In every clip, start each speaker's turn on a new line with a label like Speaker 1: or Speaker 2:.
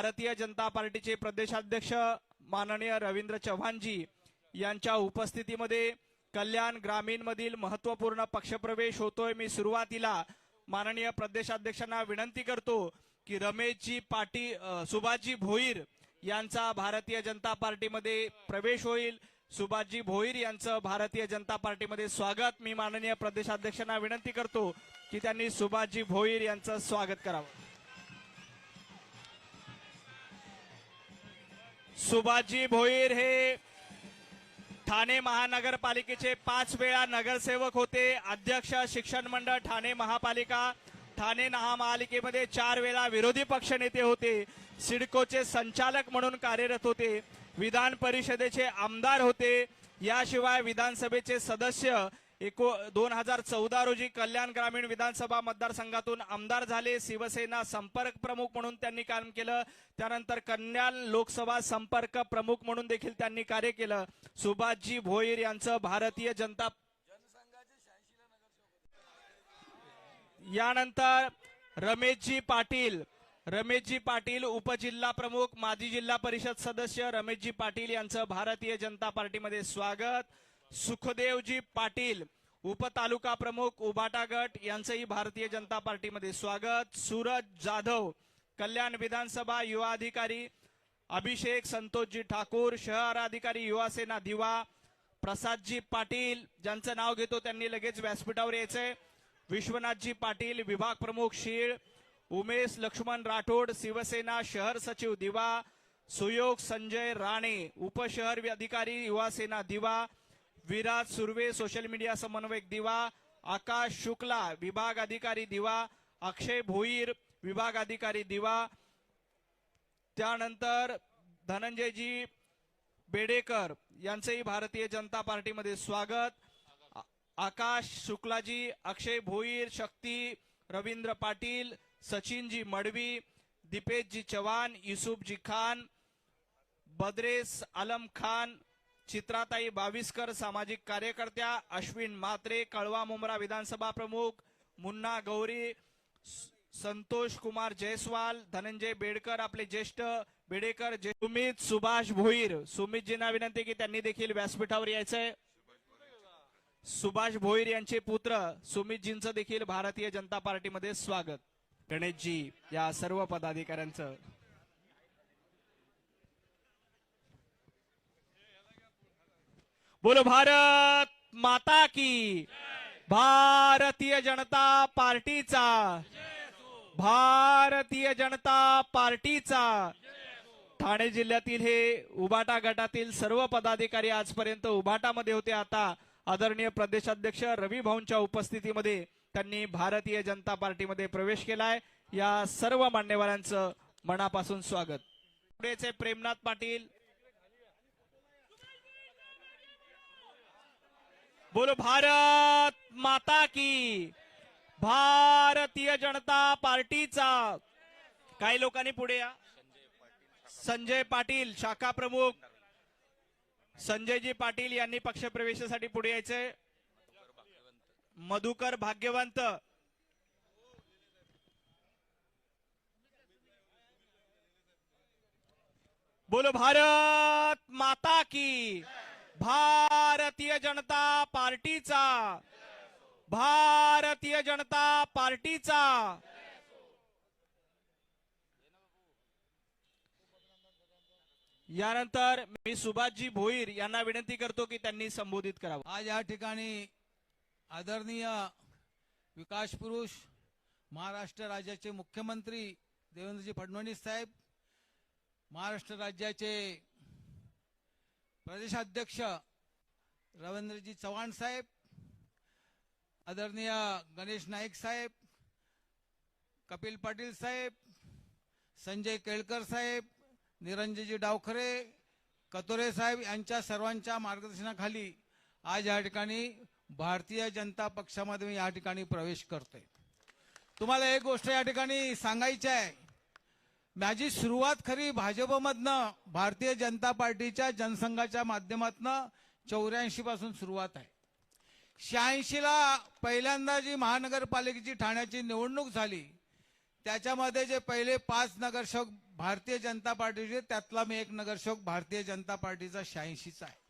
Speaker 1: भारतीय जनता पार्टीचे प्रदेशाध्यक्ष माननीय रवींद्र चव्हाणजी यांच्या उपस्थितीमध्ये कल्याण ग्रामीण मधील महत्त्वपूर्ण पक्षप्रवेश होतोय। मी सुरुवातीला माननीय प्रदेशाध्यक्षांना विनंती करतो की रमेशजी पाटील सुभाषजी भोईर यांचा भारतीय जनता पार्टीमध्ये प्रवेश होईल। सुभाषजी भोईर यांचं भारतीय जनता पार्टीमध्ये स्वागत। मी माननीय प्रदेशाध्यक्षांना विनंती करतो की त्यांनी सुभाषजी भोईर यांचं स्वागत करावं। सुभाषजी भोईर हे ठाणे महानगरपालिकेचे 5 वेळा नगरसेवक होते, अध्यक्ष शिक्षण मंडळ ठाणे महापालिका, ठाणे महापालिकेमध्ये 4 वेळा विरोधी पक्षनेते होते, सिडकोचे संचालक म्हणून कार्यरत होते, विधान परिषदेचे आमदार होते, याशिवाय विधानसभेचे सदस्य 2014 रोजी कल्याण ग्रामीण विधानसभा मतदारसंघातून आमदार झाले। शिवसेना संपर्क प्रमुख म्हणून त्यांनी काम केलं, त्यानंतर कल्याण लोकसभा संपर्क प्रमुख म्हणून देखील त्यांनी कार्य केलं। सुभाषजी भोईर यांचं भारतीय जनता यानंतर रमेशजी पाटील उपजिल्हा प्रमुख, माजी जिल्हा परिषद सदस्य रमेशजी पाटील यांचं भारतीय जनता पार्टीमध्ये स्वागत। सुखदेवजी पाटील उपतालुका प्रमुख उबाटा गट यांचंही भारतीय जनता पार्टीमध्ये स्वागत। सूरज जाधव कल्याण विधानसभा युवा अधिकारी, अभिषेक संतोषजी ठाकूर शहर अधिकारी युवा सेना दिवा, प्रसादजी पाटील ज्यांचं नाव घेतो त्यांनी लगेच व्यासपीठावर यायचंय, विश्वनाथजी पाटील विभाग प्रमुख शीळ, उमेश लक्ष्मण राठोड शिवसेना शहर सचिव दिवा, सुयोग संजय राणे उपशहर अधिकारी युवा सेना दिवा, विराज सुर्वे सोशल मीडिया समन्वयक दिवा, आकाश शुक्ला विभाग अधिकारी दिवा, अक्षय भोईर विभाग अधिकारी दिवा, त्यानंतर धनंजयजी बेडेकर यांचेही भारतीय जनता पार्टीमध्ये स्वागत। आकाश शुक्लाजी, अक्षय भोईर, शक्ती रवींद्र पाटील, सचिनजी मडवी, दीपेशजी चव्हाण, युसुफजी खान, बद्रेस आलम खान, चित्राताई बाविस्कर सामाजिक कार्यकर्त्या, अश्विन म्हात्रे कळवा मुंब्रा विधानसभा प्रमुख, मुन्ना गौरी, संतोष कुमार जयस्वाल, धनंजय बेडकर आपले ज्येष्ठ बेडेकर, सुमित सुभाष भोईर, सुमितजींना विनंती की त्यांनी देखील व्यासपीठावर यायचंय। सुभाष भोईर यांचे पुत्र सुमितजींचं देखील भारतीय जनता पार्टीमध्ये स्वागत। गणेशजी या सर्व पदाधिकाऱ्यांचं बोलो भारत माता की, भारतीय जनता पार्टीचा, भारतीय जनता पार्टीचा। ठाणे जिल्ह्यातील हे उबाटा गटातील सर्व पदाधिकारी आजपर्यंत उबाटामध्ये होते, आता आदरणीय प्रदेशाध्यक्ष रवी भाऊंच्या उपस्थितीमध्ये त्यांनी भारतीय जनता पार्टीमध्ये प्रवेश केलाय। या सर्व मान्यवरांचं मनापासून स्वागत। पुढेचे प्रेमनाथ पाटील, बोलो भारत माता की, भारतीय जनता पार्टीचा। काही लोकांनी पुढे या। संजय पाटील शाखा प्रमुख, संजयजी पाटील यांनी पक्षप्रवेशासाठी पुढे यायचंय। मधुकर भाग्यवंत, बोलो भारत माता की, भारतीय जनता पार्टीचा, भारतीय जनता पार्टीचा। यानंतर मी सुभाषजी भोईर यांना विनंती करतो की त्यांनी संबोधित करावं।
Speaker 2: आज या ठिकाणी आदरणीय विकास पुरुष महाराष्ट्र राज्याचे मुख्यमंत्री देवेंद्रजी फडणवीस साहेब, महाराष्ट्र राज्याचे प्रदेशाध्यक्ष रवींद्रजी चव्हाण साहेब, आदरणीय गणेश नाईक साहेब, कपिल पाटील साहेब, संजय केळकर साहेब, निरंजनजी डावखरे, कतोरे साहेब यांच्या सर्वांच्या मार्गदर्शनाखाली आज या ठिकाणी भारतीय जनता पक्षामध्ये मी या ठिकाणी प्रवेश करतोय। तुम्हाला एक गोष्ट या ठिकाणी सांगायची आहे, माझी सुरुवात खरी भाजपमधनं भारतीय जनता पार्टीच्या जनसंघाच्या माध्यमातून 84 पासून सुरुवात आहे। 86 ला पहिल्यांदा जी महानगरपालिकेची ठाण्याची निवडणूक झाली त्याच्यामध्ये जे पहिले 5 नगरसेवक भारतीय जनता पार्टीचे, त्यातला मी एक नगरसेवक भारतीय जनता पार्टीचा 86चा आहे.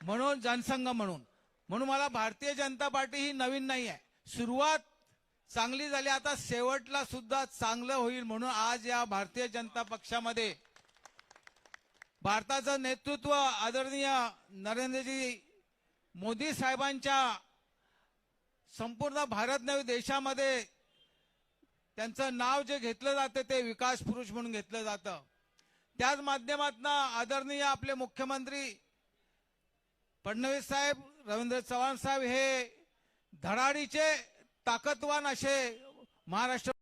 Speaker 2: म्हणून जनसंघ म्हणून मला भारतीय जनता पार्टी ही नवीन नाही आहे. सुरुवात चांगली झाली, आता शेवटला सुद्धा चांगलं होईल म्हणून आज या भारतीय जनता पक्षामध्ये भारताचं नेतृत्व आदरणीय नरेंद्रजी मोदी साहेबांच्या संपूर्ण भारत नव्हे देशामध्ये त्यांचं नाव जे घेतलं जाते ते विकास पुरुष म्हणून घेतलं जातं. त्याच माध्यमातून आदरणीय आपले मुख्यमंत्री फडणवीस साहेब, रवींद्र चव्हाण साहेब हे धडाडीचे ताकदवान असे महाराष्ट्र